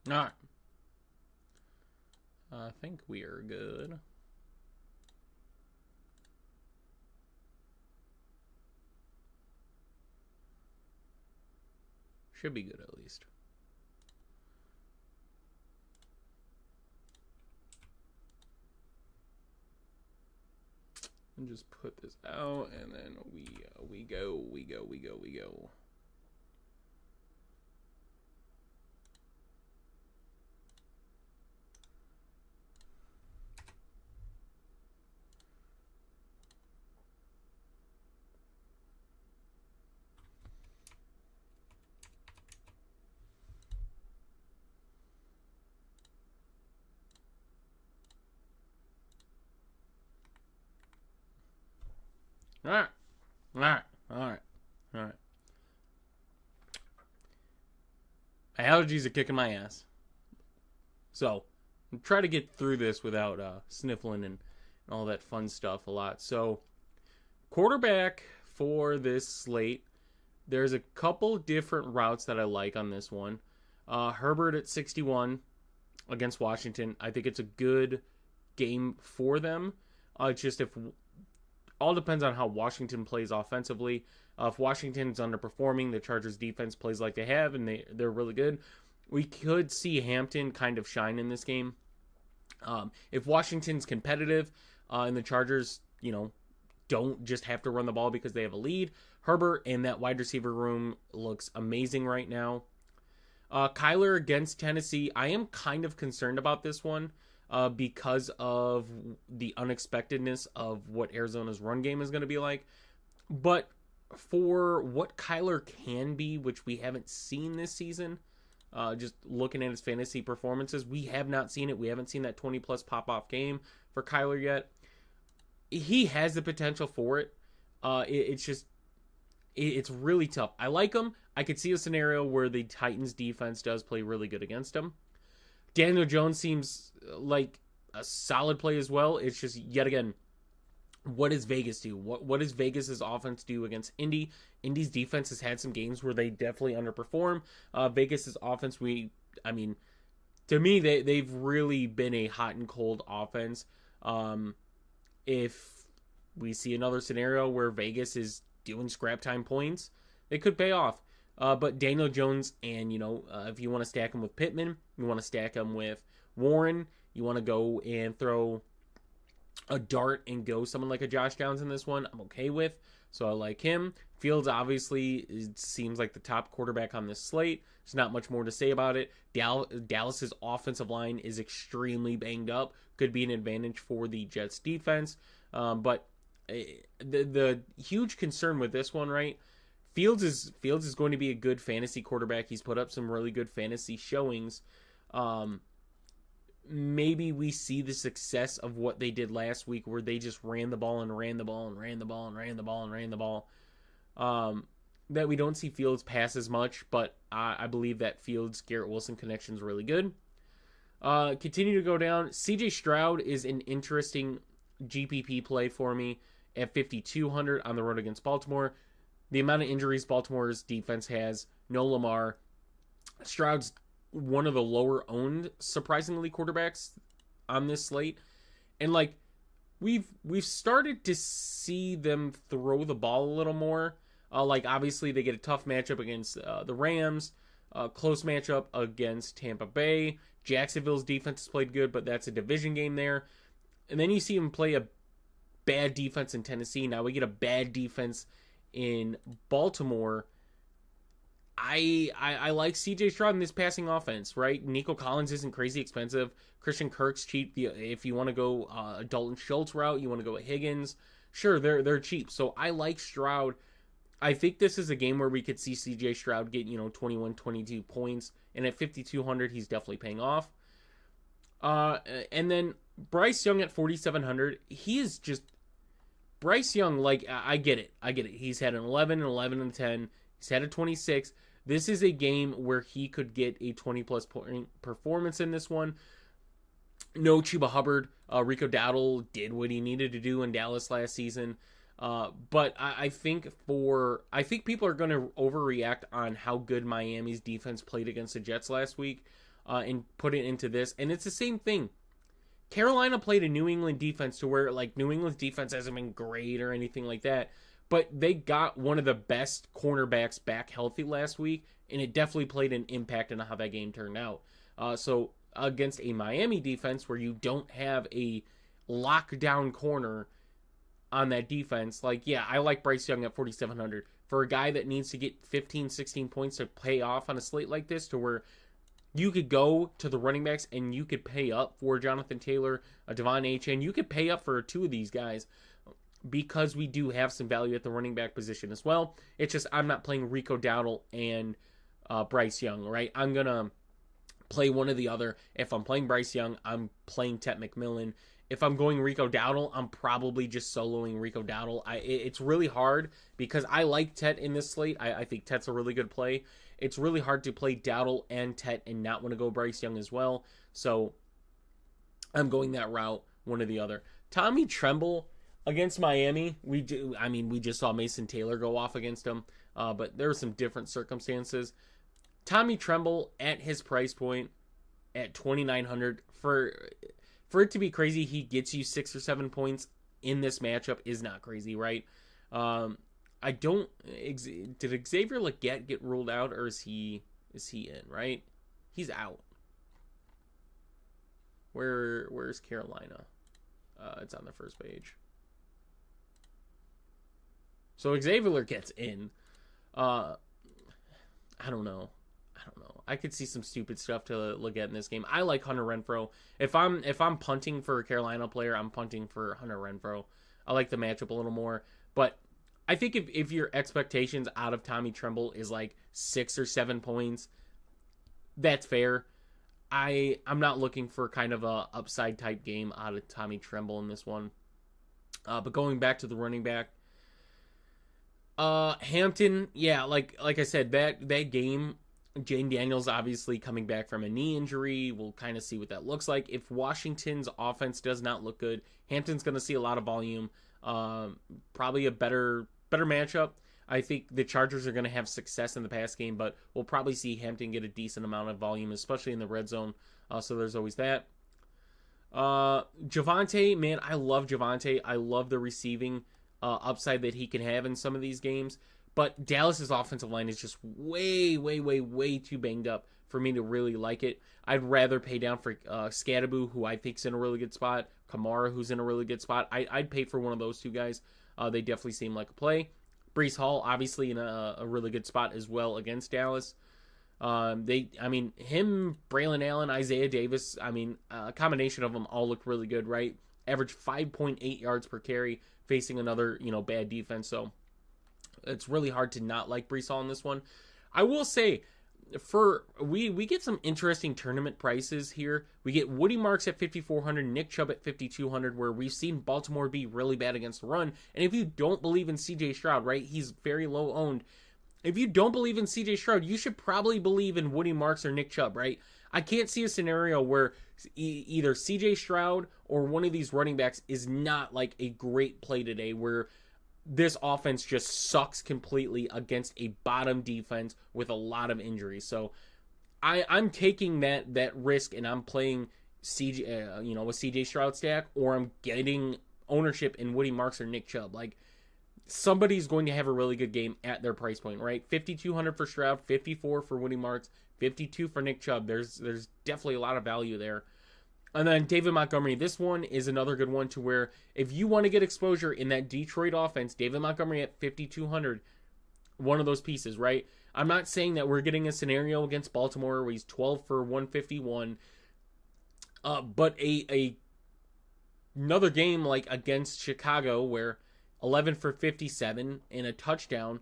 All right. I think we are good. Should be good at least. And just put this out, and then we go. All right. My allergies are kicking my ass. So, try to get through this without sniffling and all that fun stuff a lot. So, quarterback for this slate, there's a couple different routes that I like on this one. Herbert at 61 against Washington. I think it's a good game for them. It's just if all depends on how Washington plays offensively. If Washington's underperforming, the Chargers defense plays like they have, and they're really good. We could see Hampton kind of shine in this game. If Washington's competitive and the Chargers, don't just have to run the ball because they have a lead, Herbert and that wide receiver room looks amazing right now. Kyler against Tennessee, I am kind of concerned about this one because of the unexpectedness of what Arizona's run game is going to be like. But for what Kyler can be, which we haven't seen this season, just looking at his fantasy performances, we have not seen it. We haven't seen that 20-plus pop-off game for Kyler yet. He has the potential for it. It's really tough. I like him. I could see a scenario where the Titans defense does play really good against him. Daniel Jones seems like a solid play as well. It's just, yet again, what does Vegas do? What does Vegas' offense do against Indy? Indy's defense has had some games where they definitely underperform. Vegas' offense, to me, they've really been a hot and cold offense. If we see another scenario where Vegas is doing scrap time points, it could pay off. But Daniel Jones, and if you want to stack him with Pittman, you want to stack him with Warren, you want to go and throw a dart and go someone like a Josh Downs in this one, I'm okay with. So I like him. Fields, obviously, it seems like the top quarterback on this slate. There's not much more to say about it. Dallas's offensive line is extremely banged up. Could be an advantage for the Jets defense. But the huge concern with this one, right? Fields is going to be a good fantasy quarterback. He's put up some really good fantasy showings. Maybe we see the success of what they did last week, where they just ran the ball. That we don't see Fields pass as much, but I believe that Fields Garrett Wilson connection is really good. Continue to go down. CJ Stroud is an interesting GPP play for me at 5,200 on the road against Baltimore. The amount of injuries Baltimore's defense has, no Lamar. Stroud's one of the lower owned, surprisingly, quarterbacks on this slate. And we've started to see them throw the ball a little more. Obviously they get a tough matchup against the Rams, close matchup against Tampa Bay. Jacksonville's defense has played good, but that's a division game there. And then you see him play a bad defense in Tennessee. Now we get a bad defense in Baltimore. I like CJ Stroud in this passing offense, right? Nico Collins isn't crazy expensive. Christian Kirk's cheap. If you want to go a Dalton Schultz route, you want to go with Higgins. Sure, they're cheap. So I like Stroud. I think this is a game where we could see CJ Stroud get 21, 22 points, and at 5,200, he's definitely paying off. And then Bryce Young at 4,700. He is just Bryce Young. I get it. He's had an 11, an 11, and a 10. He's had a 26. This is a game where he could get a 20-plus point performance in this one. No Chuba Hubbard. Rico Dowdle did what he needed to do in Dallas last season. But I think people are going to overreact on how good Miami's defense played against the Jets last week. and put it into this. And it's the same thing. Carolina played a New England defense to where, like, New England's defense hasn't been great or anything like that, but they got one of the best cornerbacks back healthy last week, and it definitely played an impact on how that game turned out. So against a Miami defense where you don't have a lockdown corner on that defense, like, yeah, I like Bryce Young at 4,700. For a guy that needs to get 15, 16 points to pay off on a slate like this, to where you could go to the running backs and you could pay up for Jonathan Taylor, Devon Achane. You could pay up for two of these guys because we do have some value at the running back position as well. It's just I'm not playing Rico Dowdle and Bryce Young, right? I'm going to play one or the other. If I'm playing Bryce Young, I'm playing Tet McMillan. If I'm going Rico Dowdle, I'm probably just soloing Rico Dowdle. It's really hard because I like Tet in this slate. I think Tet's a really good play. It's really hard to play Dowdle and Tet and not want to go Bryce Young as well. So I'm going that route, one or the other. Tommy Tremble against Miami, we just saw Mason Taylor go off against him, but there were some different circumstances. Tommy Tremble at his price point at 2,900, for it to be crazy, he gets you 6 or 7 points in this matchup is not crazy, right? I don't. Did Xavier Legette get ruled out, or is he in? Right, he's out. Where's Carolina? It's on the first page. So Xavier Legette's in. I don't know. I could see some stupid stuff to look at in this game. I like Hunter Renfrow. If I'm punting for a Carolina player, I'm punting for Hunter Renfrow. I like the matchup a little more. But I think if your expectations out of Tommy Tremble is like 6 or 7 points, that's fair. I'm not looking for kind of a upside type game out of Tommy Tremble in this one. But going back to the running back, Hampton, yeah, like I said, that game, Jane Daniels obviously coming back from a knee injury. We'll kind of see what that looks like. If Washington's offense does not look good, Hampton's going to see a lot of volume. Probably a better matchup. I think the Chargers are going to have success in the pass game, but we'll probably see Hampton get a decent amount of volume, especially in the red zone. So there's always that. Javonte, man, I love Javonte. I love the receiving upside that he can have in some of these games. But Dallas's offensive line is just way too banged up for me to really like it. I'd rather pay down for Scadaboo, who I think's in a really good spot. Kamara, who's in a really good spot. I'd pay for one of those two guys. They definitely seem like a play. Breece Hall, obviously in a really good spot as well against Dallas. Him, Braylon Allen, Isaiah Davis, a combination of them all look really good, right? Average 5.8 yards per carry, facing another, bad defense. So it's really hard to not like Breece Hall in this one. I will say, we get some interesting tournament prices here. We get Woody Marks at 5,400, Nick Chubb at 5,200, where we've seen Baltimore be really bad against the run. And if you don't believe in CJ Stroud, right, he's very low owned. If you don't believe in CJ Stroud, you should probably believe in Woody Marks or Nick Chubb, right? I can't see a scenario where either CJ Stroud or one of these running backs is not like a great play today, where this offense just sucks completely against a bottom defense with a lot of injuries. So I'm taking that risk, and I'm playing CJ, a CJ Stroud stack, or I'm getting ownership in Woody Marks or Nick Chubb. Like, somebody's going to have a really good game at their price point, right? 5,200 for Stroud, 54 for Woody Marks, 52 for Nick Chubb. There's definitely a lot of value there. And then David Montgomery, this one is another good one to where if you want to get exposure in that Detroit offense, David Montgomery at 5,200, one of those pieces, right? I'm not saying that we're getting a scenario against Baltimore where he's 12 for 151, but another game like against Chicago where 11 for 57 and a touchdown.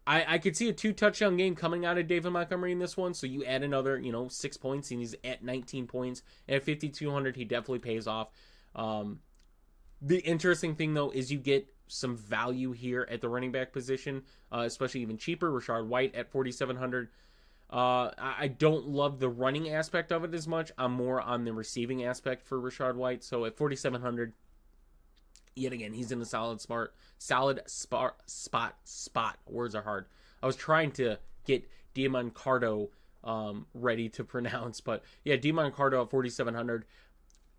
I could see a 2-touchdown game coming out of David Montgomery in this one. So you add another, 6 points, and he's at 19 points. And at 5,200, he definitely pays off. The interesting thing, though, is you get some value here at the running back position, especially even cheaper. Rachaad White at 4,700. I don't love the running aspect of it as much. I'm more on the receiving aspect for Rachaad White. So at 4,700, yet again, he's in a solid spot. Words are hard. I was trying to get Diamancardo ready to pronounce. But yeah, Demon Carter at 4,700.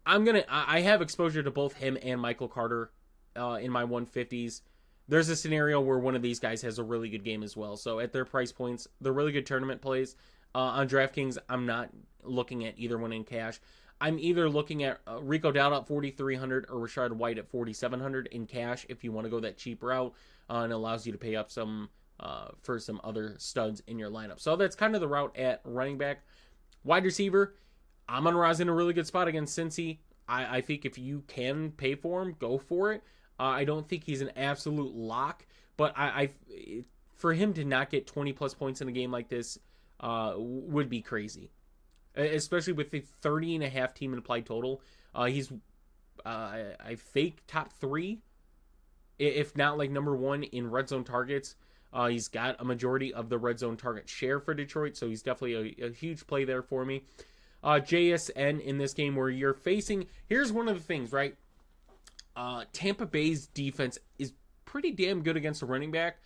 I have exposure to both him and Michael Carter in my 150s. There's a scenario where one of these guys has a really good game as well. So at their price points, they're really good tournament plays. On DraftKings, I'm not looking at either one in cash. I'm either looking at Rico Dowd at 4,300 or Rashard White at 4,700 in cash if you want to go that cheap route, and it allows you to pay up some for some other studs in your lineup. So that's kind of the route at running back. Wide receiver, Amon-Ra's in a really good spot against Cincy. I think if you can pay for him, go for it. I don't think he's an absolute lock, but for him to not get 20 plus points in a game like this would be crazy, especially with the 30.5 team implied total. He's I think top 3, if not like number 1 in red zone targets. He's got a majority of the red zone target share for Detroit, so he's definitely a huge play there for me. JSN in this game where you're facing, here's one of the things, right? Tampa Bay's defense is pretty damn good against a running back.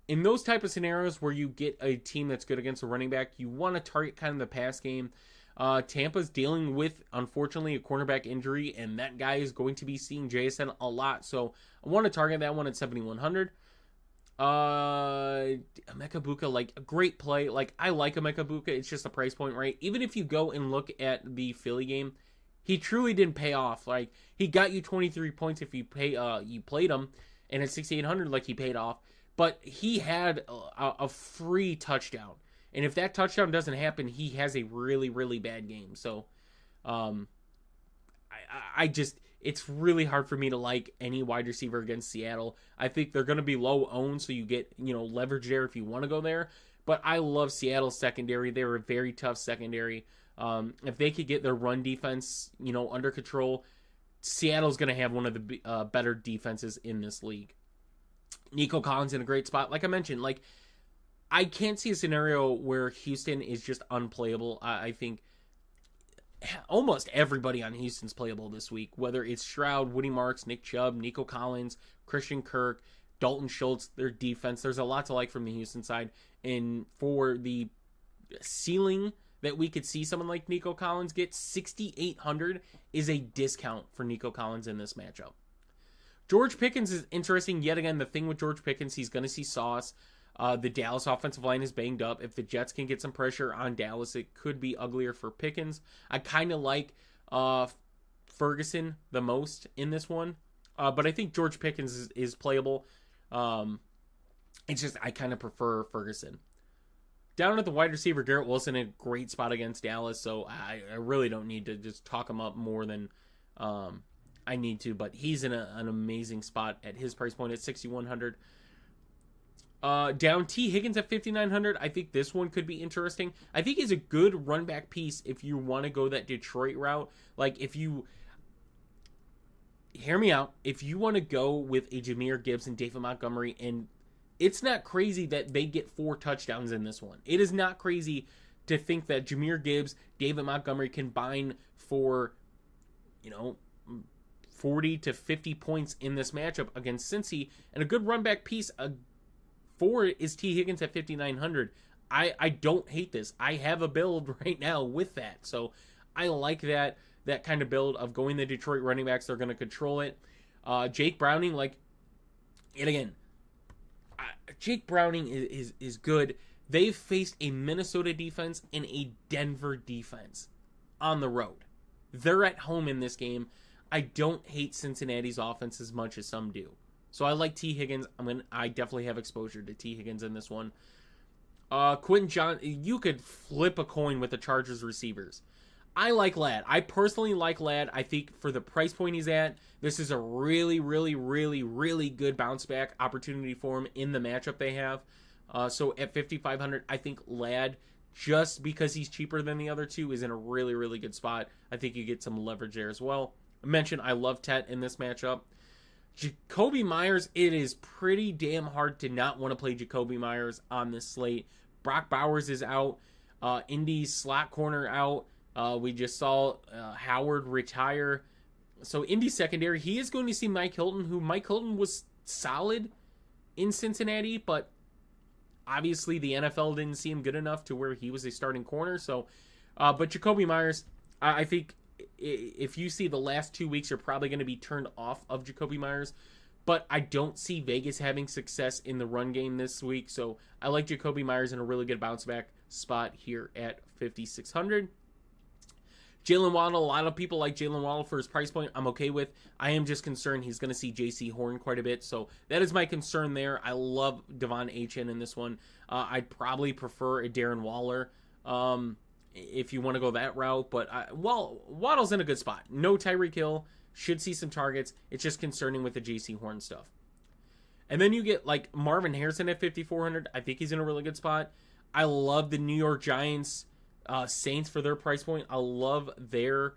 In those type of scenarios where you get a team that's good against a running back, you want to target kind of the pass game. Tampa's dealing with, unfortunately, a cornerback injury, and that guy is going to be seeing JSN a lot. So I want to target that one at 7,100. Emeka Buka, like a great play. Like I like Emeka Buka. It's just a price point, right? Even if you go and look at the Philly game, he truly didn't pay off. Like he got you 23 points if you played him, and at 6,800, like he paid off. But he had a free touchdown, and if that touchdown doesn't happen, he has a really, really bad game. So, I just, it's really hard for me to like any wide receiver against Seattle. I think they're going to be low owned, so you get, leverage there if you want to go there. But I love Seattle's secondary. They're a very tough secondary. If they could get their run defense, under control, Seattle's going to have one of the better defenses in this league. Nico Collins in a great spot. Like I mentioned, I can't see a scenario where Houston is just unplayable. I think almost everybody on Houston's playable this week, whether it's Stroud, Woody Marks, Nick Chubb, Nico Collins, Christian Kirk, Dalton Schultz, their defense. There's a lot to like from the Houston side. And for the ceiling that we could see someone like Nico Collins get, 6,800 is a discount for Nico Collins in this matchup. George Pickens is interesting. Yet again, the thing with George Pickens, he's going to see sauce. The Dallas offensive line is banged up. If the Jets can get some pressure on Dallas, it could be uglier for Pickens. I kind of like Ferguson the most in this one. But I think George Pickens is playable. It's just I kind of prefer Ferguson. Down at the wide receiver, Garrett Wilson in a great spot against Dallas. So I really don't need to just talk him up more than I need to. But he's in an amazing spot at his price point at 6,100. Down T. Higgins at 5,900. I think this one could be interesting. I think he's a good run back piece if you want to go that Detroit route. Like if you hear me out, if you want to go with a Jahmyr Gibbs and David Montgomery, and it's not crazy that they get 4 touchdowns in this one. It is not crazy to think that Jahmyr Gibbs, David Montgomery combine for 40 to 50 points in this matchup against Cincy, and a good run back piece for it is T. Higgins at 5,900. I don't hate this. I have a build right now with that. So I like that kind of build of going the Detroit running backs. They're going to control it. Jake Browning, Jake Browning is good. They've faced a Minnesota defense and a Denver defense on the road. They're at home in this game. I don't hate Cincinnati's offense as much as some do. So I like T. Higgins. I definitely have exposure to T. Higgins in this one. Quentin John, you could flip a coin with the Chargers receivers. I like Ladd. I personally like Ladd. I think for the price point he's at, this is a really, really, really, really good bounce back opportunity for him in the matchup they have. So at 5,500, I think Ladd, just because he's cheaper than the other two, is in a really, really good spot. I think you get some leverage there as well. I mentioned I love Tet in this matchup. Jacoby Myers, it is pretty damn hard to not want to play Jacoby Myers on this slate. Brock Bowers is out. Indy's slot corner out. We just saw Howard retire. So Indy secondary, he is going to see Mike Hilton, who Mike Hilton was solid in Cincinnati, but Obviously, the NFL didn't see him good enough to where he was a starting corner. So, but Jacoby Myers, I think if you see the last 2 weeks, you're probably going to be turned off of Jacoby Myers. But I don't see Vegas having success in the run game this week. So I like Jacoby Myers in a really good bounce back spot here at 5,600. Jalen Waddle, a lot of people like Jalen Waddle for his price point. I'm okay with. I am just concerned he's going to see J.C. Horn quite a bit. So that is my concern there. I love Devon Achane in this one. I'd probably prefer a Darren Waller if you want to go that route. But, Waddle's in a good spot. No Tyreek Hill. Should see some targets. It's just concerning with the J.C. Horn stuff. And then you get like Marvin Harrison at 5,400. I think he's in a really good spot. I love the New York Giants, Saints for their price point. I love their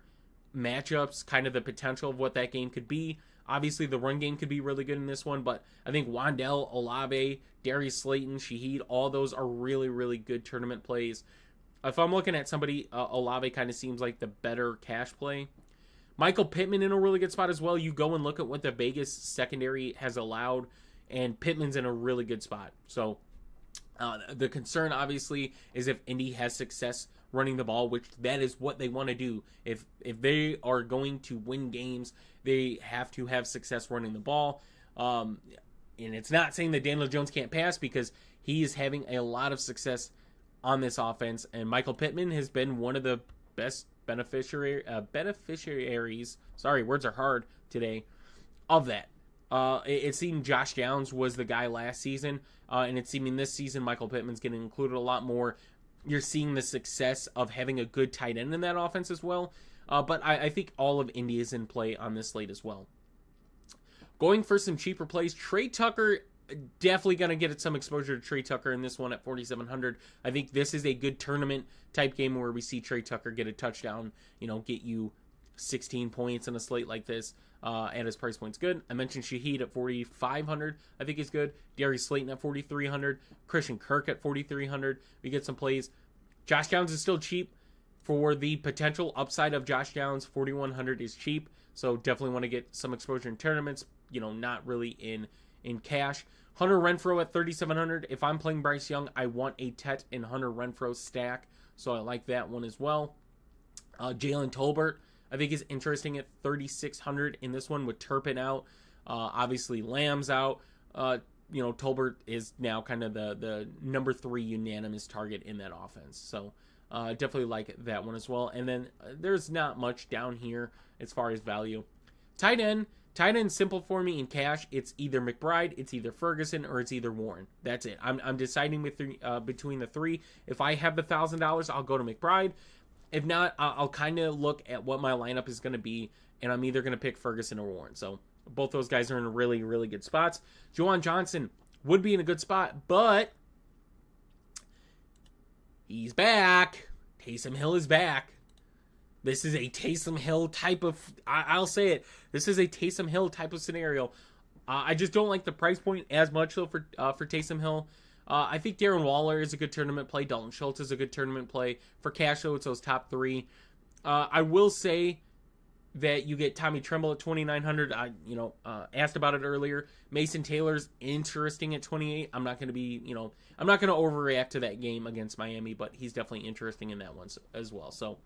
matchups, kind of the potential of what that game could be. Obviously, the run game could be really good in this one, but I think Wandale, Olave, Darius Slayton, Shaheed, all those are really, really good tournament plays. If I'm looking at somebody, Olave kind of seems like the better cash play. Michael Pittman in a really good spot as well. You go and look at what the Vegas secondary has allowed, and Pittman's in a really good spot. So the concern, obviously, is if Indy has success running the ball, which that is what they want to do. If they are going to win games, they have to have success running the ball. And it's not saying that Daniel Jones can't pass, because he is having a lot of success on this offense, and Michael Pittman has been one of the best beneficiaries, sorry, words are hard today, of that. It seemed Josh Downs was the guy last season, and it's seeming this season Michael Pittman's getting included a lot more. You're seeing the success of having a good tight end in that offense as well, but I think all of Indy is in play on this slate as well. Going for some cheaper plays, Trey Tucker, definitely going to get some exposure to Trey Tucker in this one at 4,700. I think this is a good tournament type game where we see Trey Tucker get a touchdown, get you 16 points in a slate like this, and his price point's good. I mentioned Shaheed at 4,500. I think he's good. Darius Slayton at 4,300. Christian Kirk at 4,300. We get some plays. Josh Downs is still cheap. For the potential upside of Josh Downs, 4,100 is cheap. So definitely want to get some exposure in tournaments, not really in cash. Hunter Renfrow at 3,700. If I'm playing Bryce Young, I want a Tet and Hunter Renfrow stack, so I like that one as well. Jalen Tolbert, I think, is interesting at 3,600 in this one with Turpin out. Obviously, Lamb's out. Tolbert is now kind of the number 3 unanimous target in that offense, so definitely like that one as well. And then there's not much down here as far as value. Tight end, simple for me in cash. It's either McBride, it's either Ferguson, or it's either Warren. That's it. I'm deciding between the three. If I have the $1,000, I'll go to McBride. If not, I'll kind of look at what my lineup is going to be, and I'm either going to pick Ferguson or Warren. So both those guys are in really, really good spots. Juwan Johnson would be in a good spot, but he's back. Taysom Hill is back. This is a Taysom Hill type of, I'll say it, this is a Taysom Hill type of scenario. I just don't like the price point as much though for Taysom Hill. I think Darren Waller is a good tournament play. Dalton Schultz is a good tournament play. For cash though, it's those top 3. I will say that you get Tommy Tremble at 2,900. I asked about it earlier. Mason Taylor's interesting at 28. I'm not going to overreact to that game against Miami, but he's definitely interesting in that one as well. So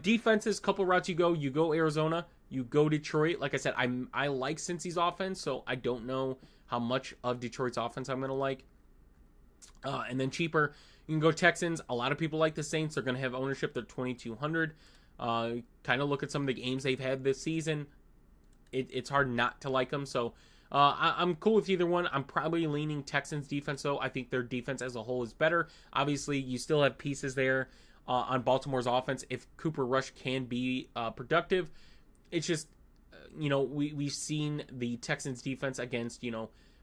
defenses, couple routes you go Arizona, you go Detroit. Like I said, I like Cincy's offense, so I don't know how much of Detroit's offense I'm going to like. And then cheaper, you can go Texans. A lot of people like the Saints. They're going to have ownership. They're 2,200. Kind of look at some of the games they've had this season. It's hard not to like them. So I'm cool with either one. I'm probably leaning Texans defense, though. I think their defense as a whole is better. Obviously, you still have pieces there on Baltimore's offense. If Cooper Rush can be productive, it's just, we've seen the Texans defense against,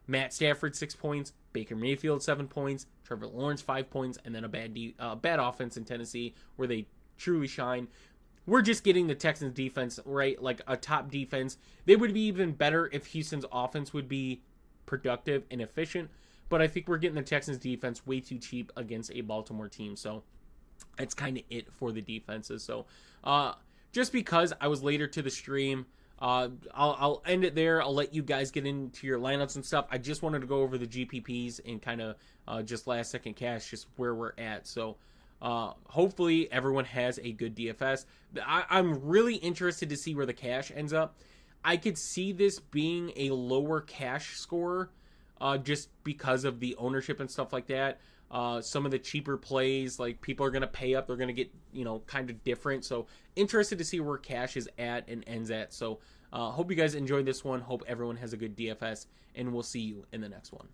Matt Stafford 6 points, Baker Mayfield 7 points, Trevor Lawrence 5 points, and then a bad offense in Tennessee where they truly shine. We're just getting the Texans defense, right? Like a top defense. They would be even better if Houston's offense would be productive and efficient. But I think we're getting the Texans defense way too cheap against a Baltimore team. So that's kind of it for the defenses. So just because I was later to the stream, I'll end it there. I'll let you guys get into your lineups and stuff. I just wanted to go over the GPPs and kind of just last second cash, just where we're at. So hopefully everyone has a good DFS. I'm really interested to see where the cash ends up. I could see this being a lower cash score just because of the ownership and stuff like that. Some of the cheaper plays, like people are going to pay up, they're going to get, kind of different. So interested to see where cash is at and ends at. So hope you guys enjoyed this one. Hope everyone has a good DFS, and we'll see you in the next one.